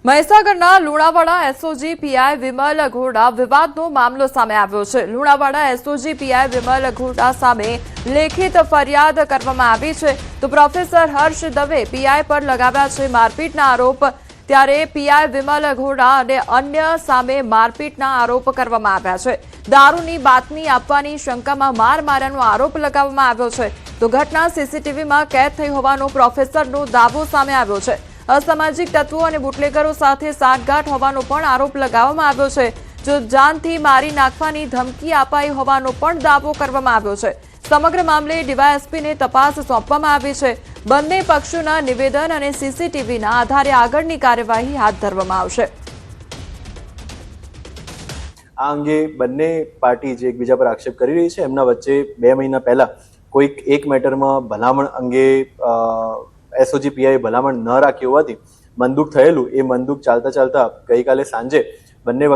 મહીસાગરના Lunawada SOG PI Vimal ઘોડા વિવાદનો મામલો સામે આવ્યો છે। લુણાવાડા એસઓજી પીઆઈ વિમલ ઘોડા સામે લેખિત ફરિયાદ કરવામાં આવી છે તો પ્રોફેસર હર્ષ દવે પીઆઈ પર લગાવ્યા છે મારપીટના આરોપ। ત્યારે પીઆઈ વિમલ ઘોડા અને અન્ય સામે મારપીટના આરોપ કરવામાં આવ્યા છે। દારૂની બાતમી આપવાની શંકામાં માર માર્યાનો આરોપ લગાવવામાં આવ્યો છે તો ઘટના સીસીટીવીમાં કેદ થઈ હોવાનો પ્રોફેસરનો દાવો સામે આવ્યો છે। અસામાજિક તત્વો અને બુટલેગરો સાથે સાંઠગાંઠ હોવાનો પણ આરોપ લગાવવામાં આવ્યો છે। જો જાનથી મારી નાખવાની ધમકી અપાઈ હોવાનો પણ દાવો કરવામાં આવ્યો છે। સમગ્ર મામલે ડીવાયએસપીને તપાસ સોંપવામાં આવી છે। બંને પક્ષોના નિવેદન અને સીસીટીવીના આધારે આગળની કાર્યવાહી હાથ ધરવામાં આવશે। આ અંગે બંને પાર્ટી જે એકબીજા પર આક્ષેપ કરી રહી છે એમના વચ્ચે 2 મહિના પહેલા કોઈક એક મેટરમાં ભલામણ અંગે એસઓજી પીઆઈ ભલામણ ન રાખી હોવાથી મનદુખ થયેલું એ મનદુખ ચાલતા ચાલતા ગઈકાલે સાંજે બંને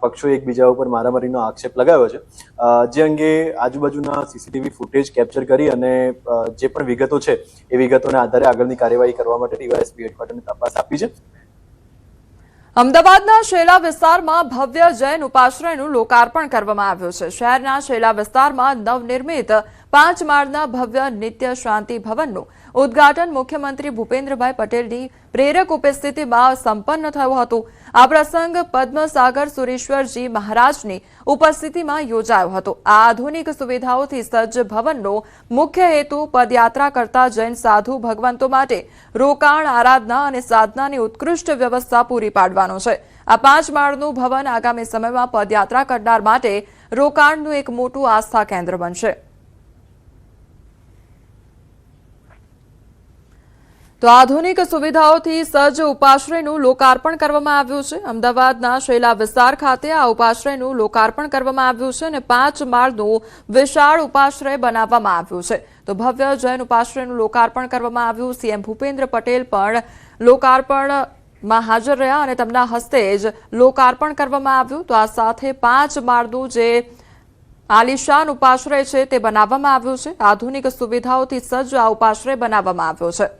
પક્ષો એકબીજા ઉપર મારામારીનો આક્ષેપ લગાવ્યો છે। જે અંગે આજુબાજુના સીસીટીવી ફૂટેજ કેપ્ચર કરી અને જે પણ વિગતો છે એ વિગતોના આધારે આગળની કાર્યવાહી કરવા માટે ડીવાયએસપી હેડક્વાર્ટરને તપાસ આપી છે। અમદાવાદના શેલા વિસ્તારમાં ભવ્ય જૈન ઉપાશ્રયનું લોકાર્પણ કરવામાં આવ્યું છે। શહેરના શેલા વિસ્તારમાં નવનિર્મિત 5 માળના ભવ્ય નિત્ય શાંતિ ભવનનું ઉદ્ઘાટન મુખ્યમંત્રી ભૂપેન્દ્રભાઈ પટેલની પ્રેરક ઉપસ્થિતિમાં સંપન્ન થયું હતું। આ પ્રસંગ પદ્મસાગર સુરેશ્વરજી મહારાજની ઉપસ્થિતિમાં યોજાયો હતો। આ આધુનિક સુવિધાઓથી સજ્જ ભવનનો મુખ્ય હેતુ પદયાત્રા કરતા જૈન સાધુ ભગવંતો માટે રોકાણ, આરાધના અને સાધનાની ઉત્કૃષ્ટ વ્યવસ્થા પૂરી પાડવાનો છે। આ 5 માળનું ભવન આગામી સમયમાં પદયાત્રા કરનાર માટે રોકાણનું એક મોટું આસ્થા કેન્દ્ર બનશે। તો આધુનિક સુવિધાઓથી સજ્જ ઉપાશ્રયનું લોકાર્પણ કરવામાં આવ્યું છે। અમદાવાદના શૈલા વિસ્તાર ખાતે આ ઉપાશ્રયનું લોકાર્પણ કરવામાં આવ્યું છે અને 5 માળનું વિશાળ ઉપાશ્રય બનાવવામાં આવ્યું છે। તો ભવ્ય જૈન ઉપાશ્રયનું લોકાર્પણ કરવામાં આવ્યું। સીએમ ભૂપેન્દ્ર પટેલ પણ લોકાર્પણમાં હાજર રહ્યા અને તેમના હસ્તે જ લોકાર્પણ કરવામાં આવ્યું। તો આ સાથે 5 માળનું જે આલિશાન ઉપાશ્રય છે તે બનાવવામાં આવ્યું છે। આધુનિક સુવિધાઓથી સજ્જ આ ઉપાશ્રય બનાવવામાં આવ્યો છે।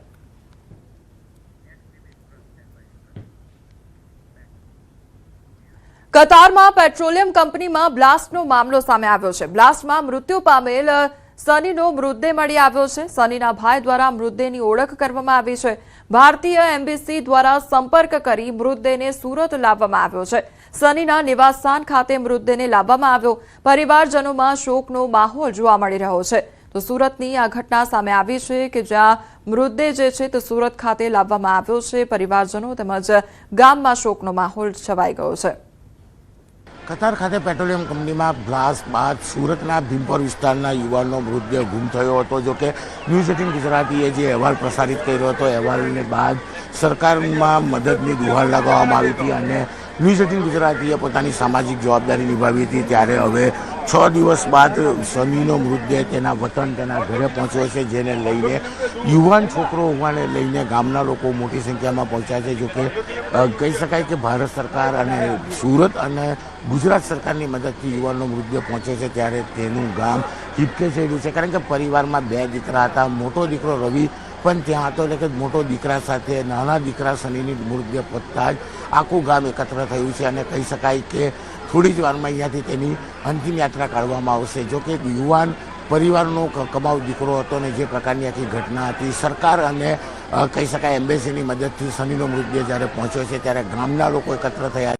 કતારમાં પેટ્રોલિયમ કંપનીમાં બ્લાસ્ટનો મામલો સામે આવ્યો છે। બ્લાસ્ટમાં મૃત્યુ પામેલ સનીનો મૃતદેહ મળી આવ્યો છે। સનીના ભાઈ દ્વારા મૃતદેહની ઓળખ કરવામાં આવી છે। ભારતીય એમ્બેસી દ્વારા સંપર્ક કરી મૃતદેહને સુરત લાવવામાં આવ્યો છે। સનીના નિવાસસ્થાન ખાતે મૃતદેહને લાવવામાં આવ્યો। પરિવારજનોમાં શોકનો માહોલ જોવા મળી રહ્યો છે। તો સુરતની આ ઘટના સામે આવી છે કે જ્યાં મૃતદેહ જે છે તે સુરત ખાતે લાવવામાં આવ્યો છે। પરિવારજનો તેમજ ગામમાં શોકનો માહોલ છવાઈ ગયો છે। કતાર ખાતે પેટ્રોલિયમ કંપનીમાં બ્લાસ્ટ બાદ સુરતના ભીમપોર વિસ્તારના યુવાનનો મૃતદેહ ગુમ થયો હતો। જોકે ન્યૂઝ 18 ગુજરાતીએ જે અહેવાલ પ્રસારિત કર્યો હતો અહેવાલને બાદ સરકારમાં મદદની ગુહાર લગાવવામાં આવી હતી અને ન્યૂઝ 18 ગુજરાતીએ પોતાની સામાજિક જવાબદારી નિભાવી હતી। ત્યારે હવે 6 દિવસ બાદ સનીનો મૃતદેહ તેના વતન તેના ઘરે પહોંચ્યો છે, જેને લઈને યુવાન છોકરો હોવાને લઈને ગામના લોકો મોટી સંખ્યામાં પહોંચ્યા છે। જોકે કહી શકાય કે ભારત સરકાર અને સુરત અને ગુજરાત સરકારની મદદથી યુવાનનો મૃતદેહ પહોંચે છે ત્યારે તેનું ગામ હિપકે થયેલું છે। કારણ કે પરિવારમાં 2 દીકરા હતા। મોટો દીકરો રવિ પણ ત્યાં હતો, એટલે કે મોટો દીકરા સાથે નાના દીકરા સનીની મૃતદેહ પહોંચતા જ આખું ગામ એકત્ર થયું છે અને કહી શકાય કે થોડી જ વારમાં અહીંયાથી તેની અંતિમ યાત્રા કાઢવામાં આવશે। જોકે યુવાન પરિવારનો કમાઉ દીકરો હતો અને જે પ્રકારની આખી ઘટના હતી, સરકાર અને કહી શકાય એમ્બેસીની મદદથી સનીનો મૃતદેહ જ્યારે પહોંચ્યો છે ત્યારે ગામના લોકો એકત્ર થયા।